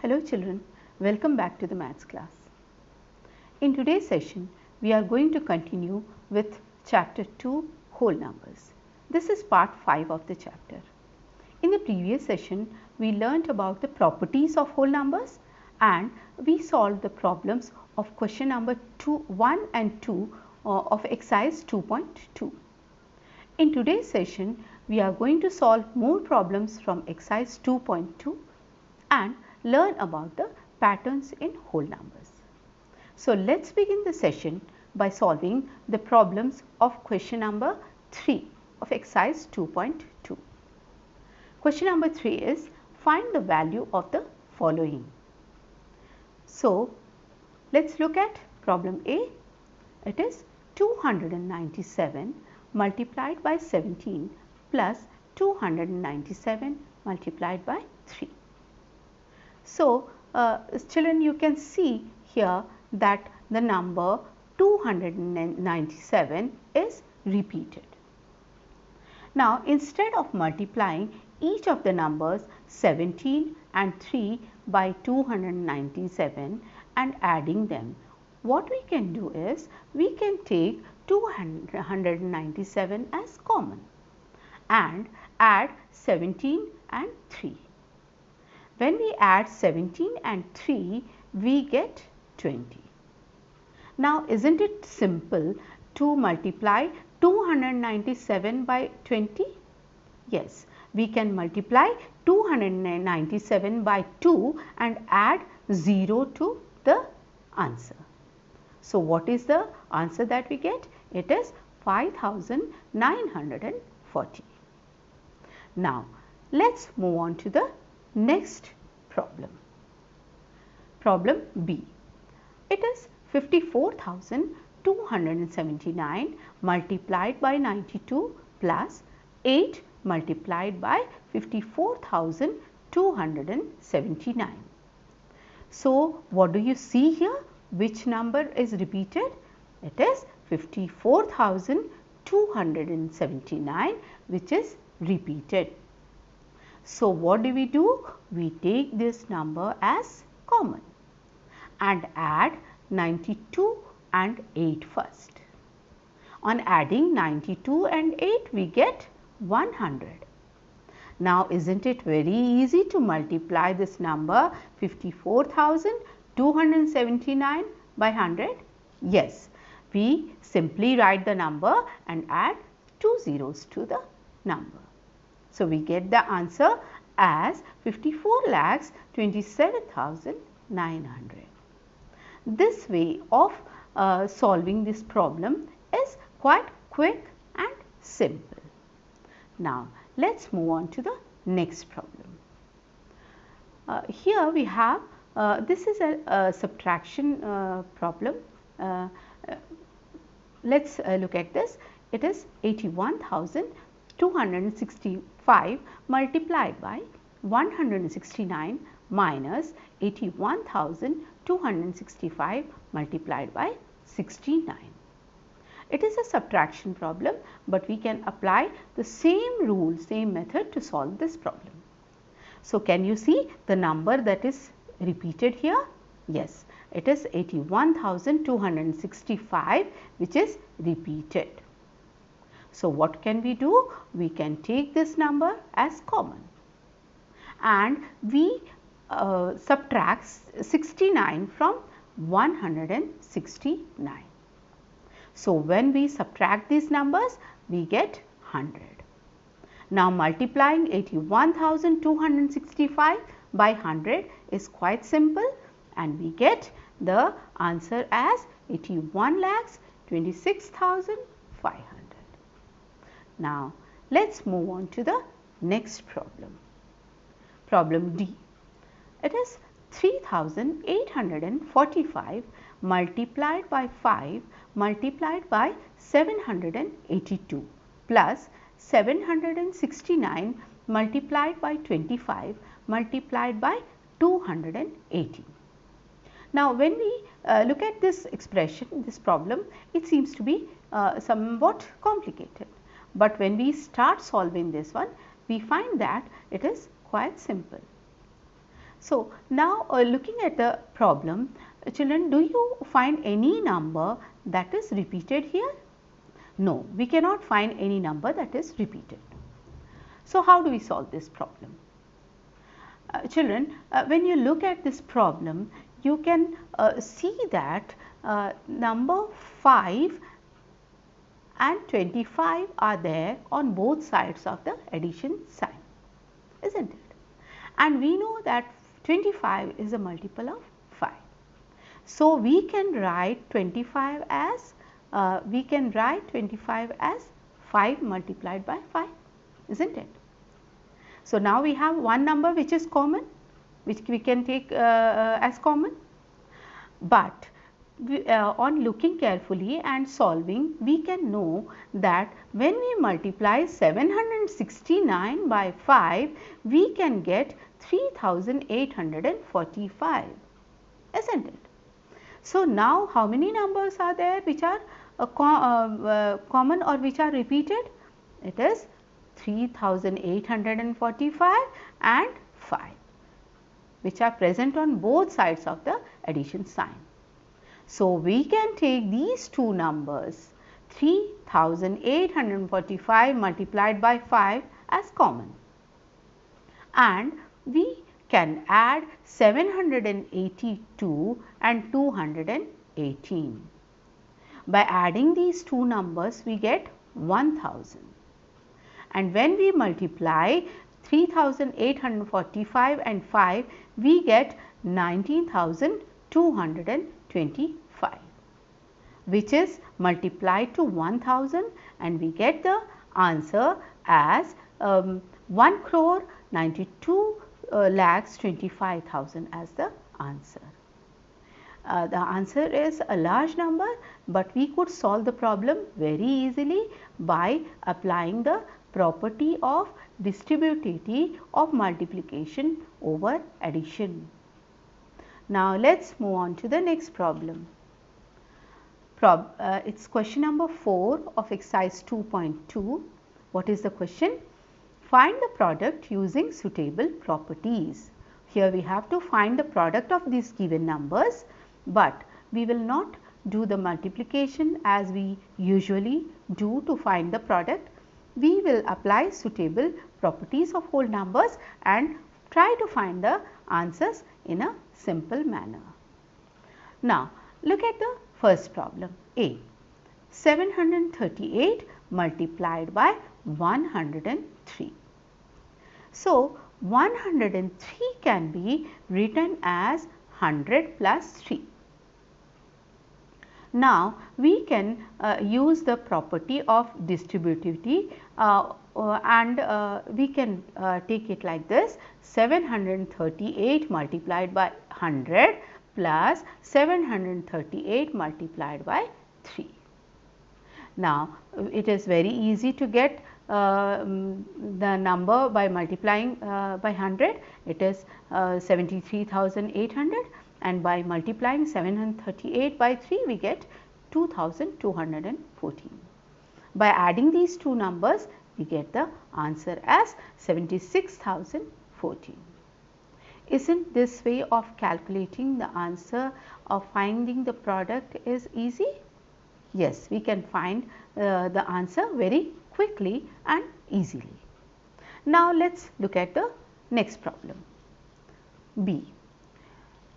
Hello children, welcome back to the maths class. In today's session, we are going to continue with chapter 2 whole numbers. This is part 5 of the chapter. In the previous session, we learnt about the properties of whole numbers and we solved the problems of question number 1 and 2 of exercise 2.2. In today's session, we are going to solve more problems from exercise 2.2 and learn about the patterns in whole numbers. So, let us begin the session by solving the problems of question number 3 of exercise 2.2. Question number 3 is find the value of the following. So, let us look at problem A. It is 297 multiplied by 17 plus 297 multiplied by 3. So, children, you can see here that the number 297 is repeated. Now, instead of multiplying each of the numbers 17 and 3 by 297 and adding them, what we can do is we can take 297 as common and add 17 and 3. When we add 17 and 3, we get 20. Now, isn't it simple to multiply 297 by 20? Yes, we can multiply 297 by 2 and add 0 to the answer. So, what is the answer that we get? It is 5940. Now, let us move on to the next problem. Problem B. It is 54,279 multiplied by 92 plus 8 multiplied by 54,279. So, what do you see here? Which number is repeated? It is 54,279 which is repeated. So, what do? We take this number as common and add 92 and 8 first. On adding 92 and 8, we get 100. Now, isn't it very easy to multiply this number 54,279 by 100? Yes, we simply write the number and add 2 zeros to the number. So, we get the answer as 54,27,900. This way of solving this problem is quite quick and simple. Now, let us move on to the next problem. Here we have, this is a subtraction problem. Let us look at this. It is 81,265 multiplied by 169 minus 81,265 multiplied by 69. It is a subtraction problem, but we can apply the same rule, same method to solve this problem. So, can you see the number that is repeated here? Yes, it is 81,265 which is repeated. So, what can we do? We can take this number as common and we subtract 69 from 169. So, when we subtract these numbers, we get 100. Now, multiplying 81,265 by 100 is quite simple and we get the answer as 81,26,500. Now, let us move on to the next problem. Problem D. It is 3,845 multiplied by 5 multiplied by 782 plus 769 multiplied by 25 multiplied by 280. Now, when we look at this expression, this problem, it seems to be somewhat complicated. But when we start solving this one, we find that it is quite simple. So, now looking at the problem, children, do you find any number that is repeated here? No, we cannot find any number that is repeated. So, how do we solve this problem? Children, when you look at this problem, you can see that number 5 and 25 are there on both sides of the addition sign, isn't it? And we know that 25 is a multiple of 5. So, we can write 25 as 5 multiplied by 5, isn't it? So, now we have one number which is common, which we can take as common, but on looking carefully and solving, we can know that when we multiply 769 by 5, we can get 3845, isn't it? So, now how many numbers are there which are common or which are repeated? It is 3845 and 5, which are present on both sides of the addition sign. So, we can take these two numbers 3845 multiplied by 5 as common, and we can add 782 and 218. By adding these two numbers, we get 1000, and when we multiply 3845 and 5, we get 19,225, which is multiplied to 1000, and we get the answer as 1,92,25,000 as the answer. The answer is a large number, but we could solve the problem very easily by applying the property of distributivity of multiplication over addition. Now, let us move on to the next problem. It is question number 4 of exercise 2.2. What is the question? Find the product using suitable properties. Here we have to find the product of these given numbers, but we will not do the multiplication as we usually do to find the product. We will apply suitable properties of whole numbers and try to find the answers in a simple manner. Now, look at the first problem A. 738 multiplied by 103. So, 103 can be written as 100 plus 3. Now, we can use the property of distributivity and we can take it like this: 738 multiplied by 100 plus 738 multiplied by 3. Now, it is very easy to get the number by multiplying by 100. It is 73,800, and by multiplying 738 by 3 we get 2214. By adding these two numbers, we get the answer as 76,014. Isn't this way of calculating the answer of finding the product is easy? Yes, we can find the answer very quickly and easily. Now, let us look at the next problem. B.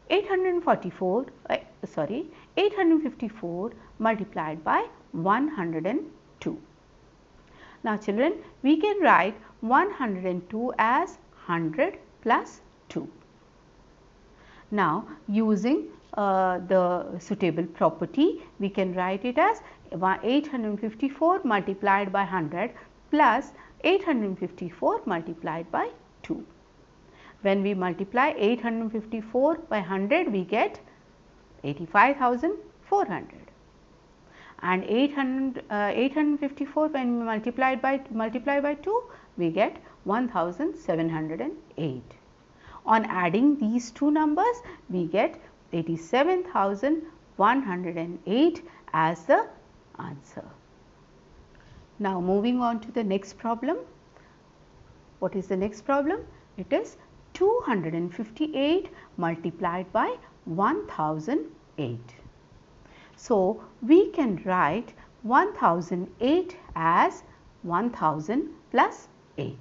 854 multiplied by 102. Now, children, we can write 102 as 100 plus 2. Now, using the suitable property, we can write it as 854 multiplied by 100 plus 854 multiplied by 2. When we multiply 854 by 100, we get 85,400, and 854 when we multiply by 2, we get 1,708. On adding these two numbers, we get 87,108 as the answer. Now, moving on to the next problem. What is the next problem? It is 258 multiplied by 1008. So, we can write 1008 as 1000 plus 8.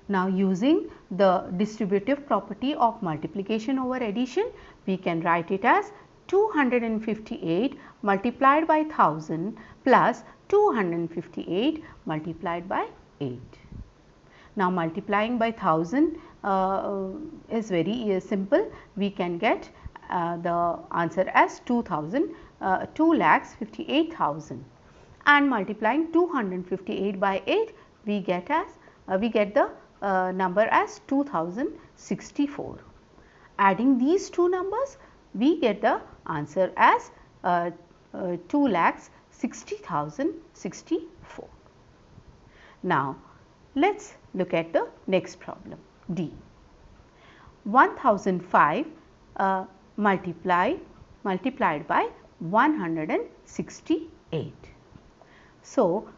Now, using the distributive property of multiplication over addition, we can write it as 258 multiplied by 1000 plus 258 multiplied by 8. Now, multiplying by 1000 is very simple. We can get the answer as 2,58,000, and multiplying 258 by 8 we get the number as 2064. Adding these two numbers we get the answer as 2,60,064. Now, let us look at the next problem D. 1005 multiplied by 168. So,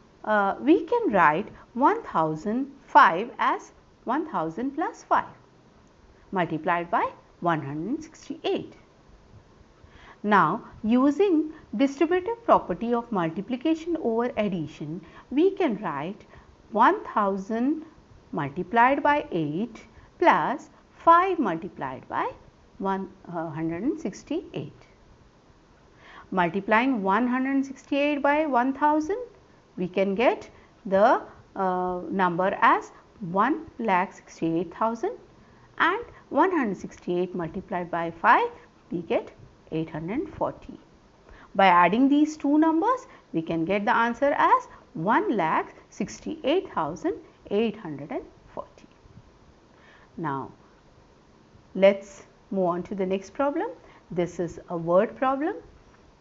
we can write 1005 as 1000 plus 5 multiplied by 168. Now, using distributive property of multiplication over addition, we can write 1000 multiplied by 8 plus 5 multiplied by 168. Multiplying 168 by 1000, we can get the number as 1,68,000, and 168 multiplied by 5 we get 840. By adding these two numbers we can get the answer as 1,68,840. Now, let us move on to the next problem. This is a word problem.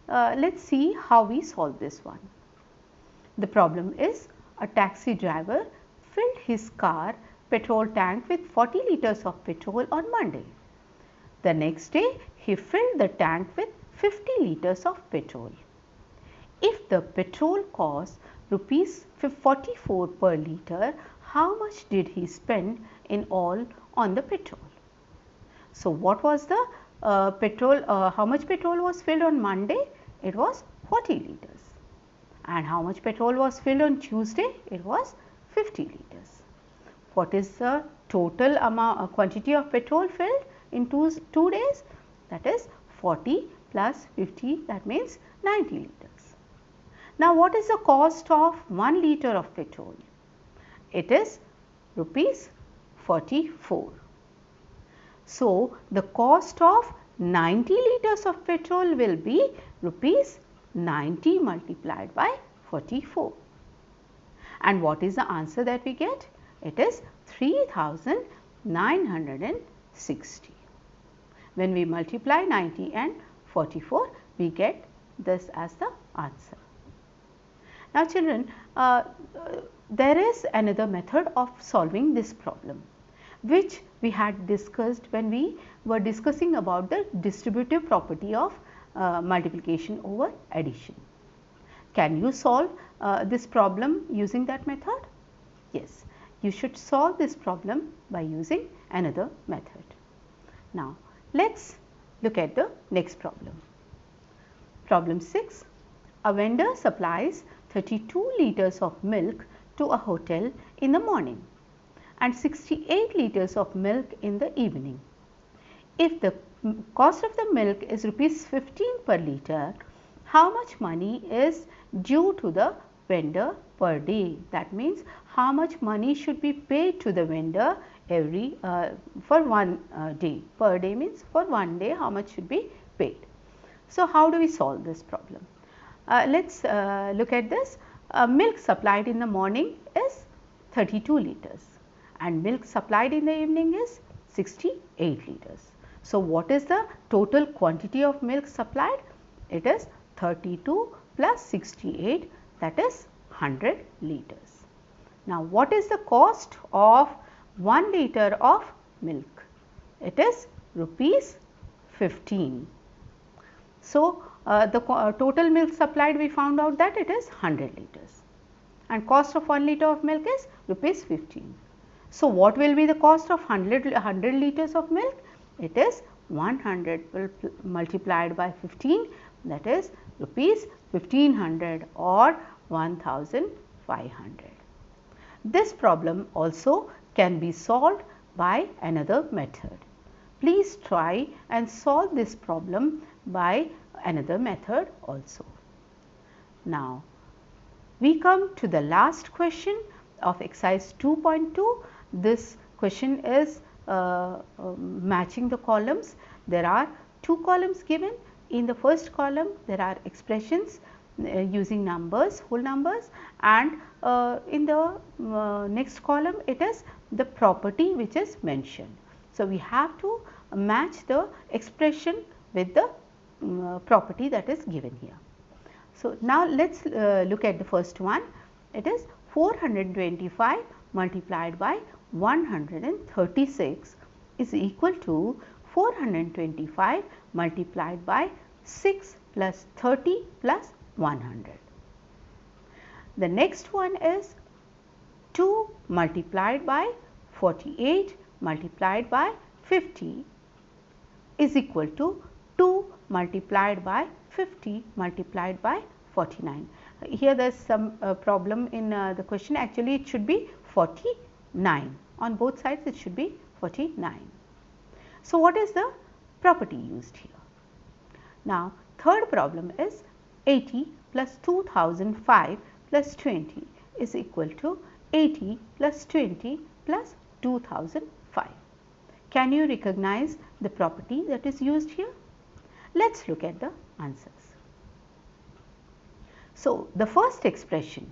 Let us see how we solve this one. The problem is, a taxi driver filled his car petrol tank with 40 liters of petrol on Monday. The next day he filled the tank with 50 liters of petrol. If the petrol cost rupees 44 per liter, how much did he spend in all on the petrol? So, what was the how much petrol was filled on Monday? It was 40 liters. And how much petrol was filled on Tuesday? It was 50 liters. What is the total quantity of petrol filled in 2 days? That is 40 plus 50, that means 90 liters. Now, what is the cost of 1 liter of petrol? It is rupees 44. So, the cost of 90 liters of petrol will be rupees 90 multiplied by 44. And what is the answer that we get? It is 3,960. When we multiply 90 and 44, we get this as the answer. Now, children, there is another method of solving this problem, which we had discussed when we were discussing about the distributive property of multiplication over addition. Can you solve this problem using that method? Yes, you should solve this problem by using another method. Now, let us look at the next problem. Problem 6. A vendor supplies 32 liters of milk to a hotel in the morning and 68 liters of milk in the evening. If the cost of the milk is rupees 15 per liter, how much money is due to the vendor per day? That means how much money should be paid to the vendor every for one day. Per day means for one day how much should be paid. So, how do we solve this problem? Let us look at this. Milk supplied in the morning is 32 liters and milk supplied in the evening is 68 liters. So, what is the total quantity of milk supplied? It is 32 plus 68, that is 100 liters. Now, what is the cost of 1 liter of milk? It is rupees 15. So, the total milk supplied, we found out that it is 100 liters and cost of 1 liter of milk is rupees 15. So, what will be the cost of 100 liters of milk? It is 100 multiplied by 15, that is rupees 1500 or 1500. This problem also can be solved by another method. Please try and solve this problem by another method also. Now, we come to the last question of exercise 2.2. This question is matching the columns. There are two columns given. In the first column, there are expressions using numbers, whole numbers, and in the next column, it is the property which is mentioned. So, we have to match the expression with the property that is given here. So, now let us look at the first one. It is 425 multiplied by 136 is equal to 425 multiplied by 6 plus 30 plus 100. The next one is 2 multiplied by 48 multiplied by 50 is equal to 2 multiplied by 50 multiplied by 49. Here there is some problem in the question. Actually, it should be 49. On both sides it should be 49. So, what is the property used here? Now, third problem is 80 plus 2005 plus 20 is equal to 80 plus 20 plus 2005. Can you recognize the property that is used here? Let us look at the answers. So, the first expression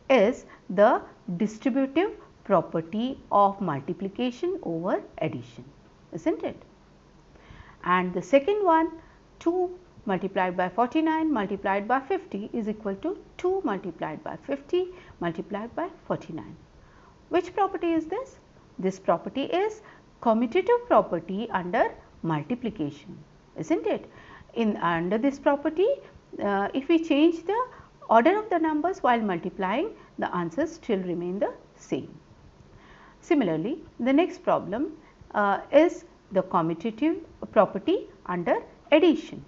is the distributive property of multiplication over addition, isn't it? And the second one, 2 multiplied by 49 multiplied by 50 is equal to 2 multiplied by 50 multiplied by 49. Which property is this? This property is commutative property under multiplication, isn't it? Under this property, if we change the order of the numbers while multiplying, the answers still remain the same. Similarly, the next problem is the commutative property under addition.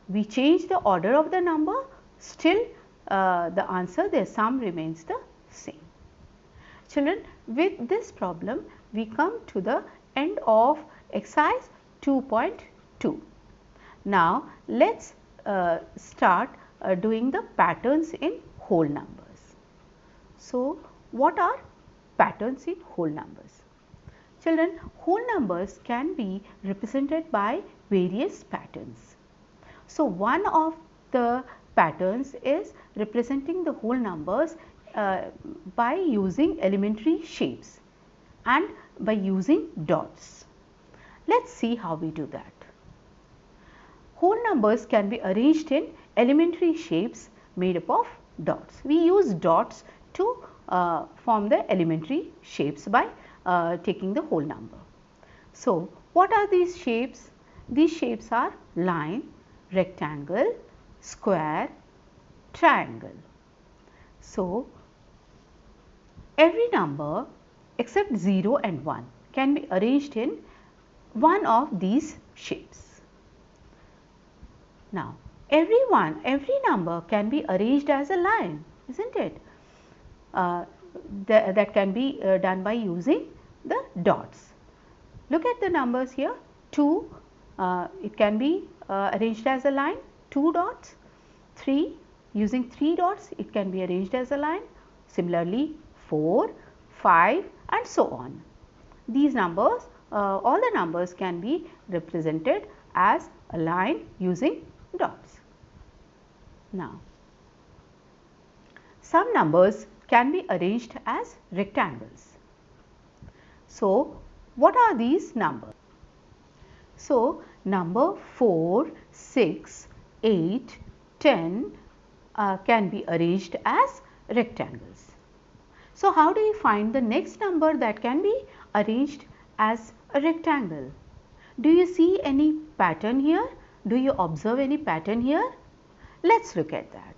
We change the order of the number, still the answer, their sum remains the same. Children, with this problem, we come to the end of exercise 2.2. Now, let us start doing the patterns in whole numbers. So, what are patterns in whole numbers? Children, whole numbers can be represented by various patterns. So, one of the patterns is representing the whole numbers by using elementary shapes and by using dots. Let us see how we do that. Whole numbers can be arranged in elementary shapes made up of dots. We use dots to form the elementary shapes by taking the whole number. So, what are these shapes? These shapes are line, rectangle, square, triangle. So, every number except 0 and 1 can be arranged in one of these shapes. Now, every number can be arranged as a line, isn't it? That can be done by using the dots. Look at the numbers here. 2, it can be arranged as a line, 2 dots. 3, using 3 dots, it can be arranged as a line. Similarly, 4, 5 and so on. These numbers, all the numbers can be represented as a line using dots. Now, some numbers can be arranged as rectangles. So, what are these numbers? So, number 4, 6, 8, 10 can be arranged as rectangles. So, how do you find the next number that can be arranged as a rectangle? Do you see any pattern here? Do you observe any pattern here? Let us look at that.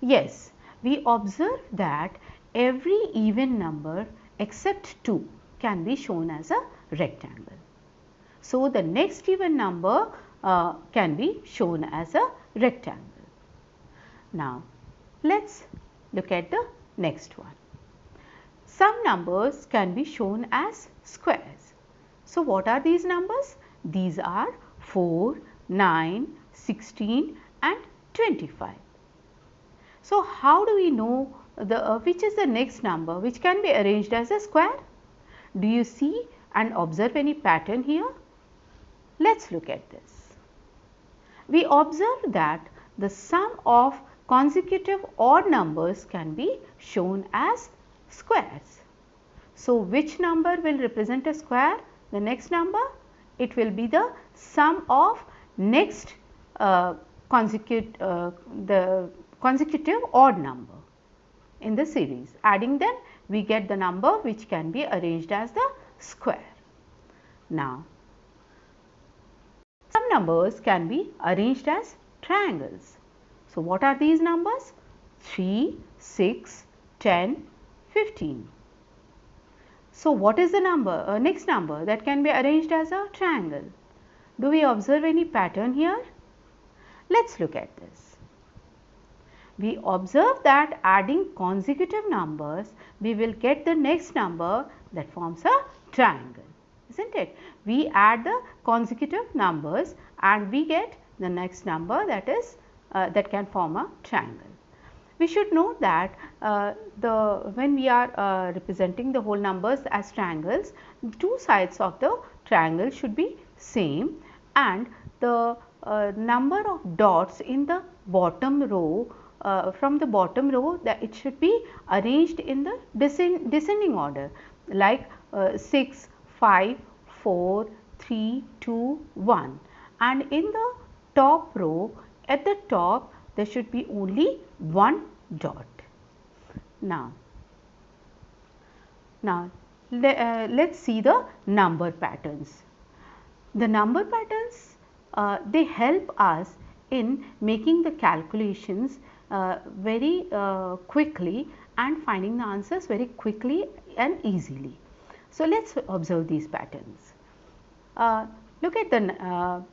Yes, we observe that every even number except 2 can be shown as a rectangle. So, the next even number can be shown as a rectangle. Now, let us look at the next one. Some numbers can be shown as squares. So, what are these numbers? These are 4, 9, 16 and 25. So, how do we know which is the next number which can be arranged as a square? Do you see and observe any pattern here? Let us look at this. We observe that the sum of consecutive odd numbers can be shown as squares. So, which number will represent a square? The next number? It will be the sum of next consecutive odd number in the series. Adding them, we get the number which can be arranged as the square. Now, some numbers can be arranged as triangles. So, what are these numbers? 3, 6, 10, 15. So, what is the number, next number that can be arranged as a triangle? Do we observe any pattern here? Let us look at this. We observe that adding consecutive numbers, we will get the next number that forms a triangle, isn't it? We add the consecutive numbers and we get the next number that is that can form a triangle. We should note that when we are representing the whole numbers as triangles, two sides of the triangle should be same and the number of dots in the bottom row from the bottom row, that it should be arranged in the descending order, like 6, 5, 4, 3, 2, 1, and in the top row at the top there should be only one dot. Now let us see the number patterns. The number patterns they help us in making the calculations very quickly and finding the answers very quickly and easily. So, let us observe these patterns. Look at the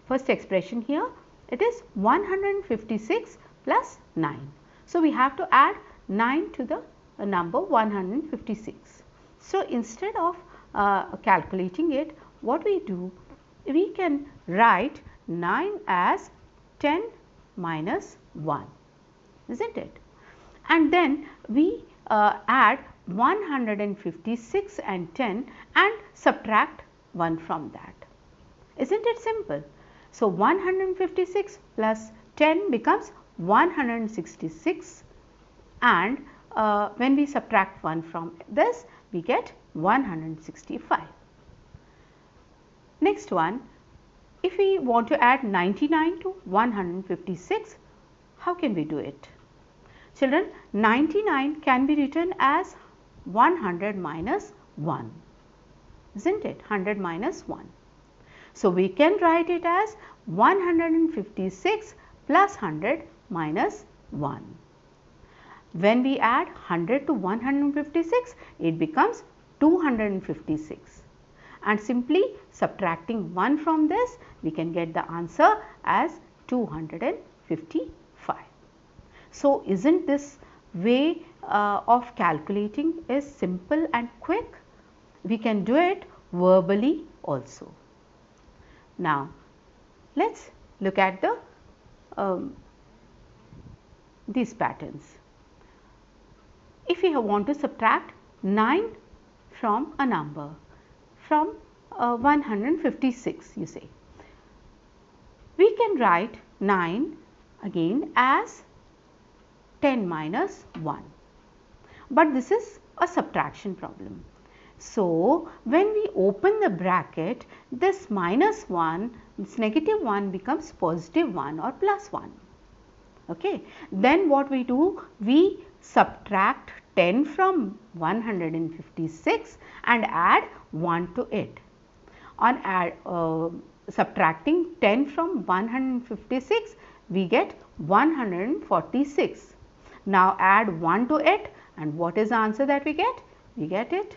first expression here. It is 156 plus 9. So, we have to add 9 to the number 156. So, instead of calculating it, what we do, we can write 9 as 10 minus 1, isn't it? And then we add 156 and 10 and subtract 1 from that. Isn't it simple? So, 156 plus 10 becomes 166 and when we subtract 1 from this, we get 165. Next one, if we want to add 99 to 156, how can we do it? Children, 99 can be written as 100 minus 1, isn't it? 100 minus 1. So, we can write it as 156 plus 100 minus 1. When we add 100 to 156, it becomes 256. And simply subtracting 1 from this, we can get the answer as 255. So, isn't this way of calculating is simple and quick? We can do it verbally also. Now, let us look at the these patterns. If we want to subtract 9 from a number, from 156, you say, we can write 9 again as 10 minus 1, but this is a subtraction problem. So, when we open the bracket, this minus 1, this negative 1 becomes positive 1 or plus 1. Okay. Then what we do? We subtract 10 from 156 and add 1 to it. On subtracting 10 from 156, we get 146. Now add 1 to it, and what is the answer that we get? We get it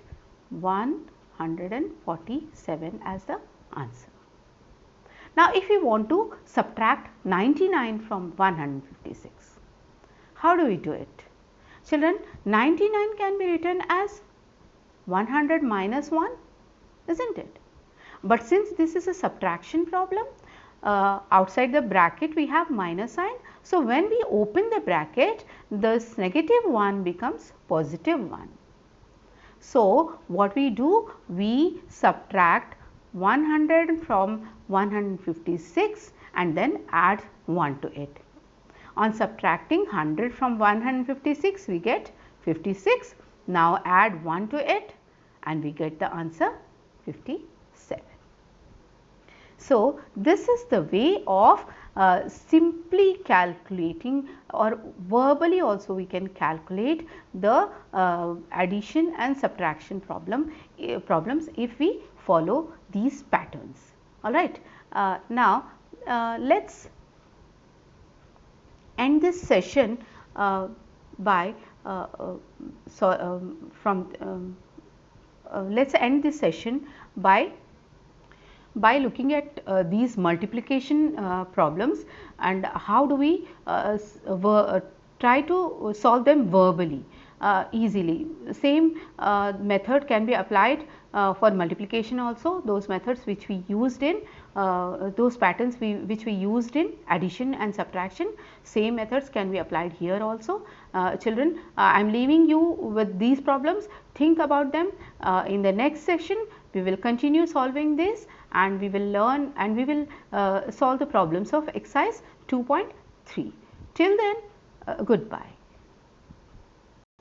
147 as the answer. Now, if we want to subtract 99 from 156, how do we do it? Children, 99 can be written as 100 minus 1, isn't it? But since this is a subtraction problem, outside the bracket we have minus sign. So, when we open the bracket, this negative 1 becomes positive 1. So, what we do? We subtract 100 from 156 and then add 1 to it. On subtracting 100 from 156, we get 56. Now, add 1 to it and we get the answer 57. So, this is the way of simply calculating, or verbally also we can calculate the addition and subtraction problems if we follow these patterns. Alright. Now, let us end this session by let's end this session by looking at these multiplication problems and how do we try to solve them verbally easily. Same method can be applied for multiplication also. Those methods which we used in those patterns which we used in addition and subtraction, same methods can be applied here also. Children, I am leaving you with these problems. Think about them. In the next session we will continue solving this and we will learn and we will solve the problems of exercise 2.3. Till then, goodbye.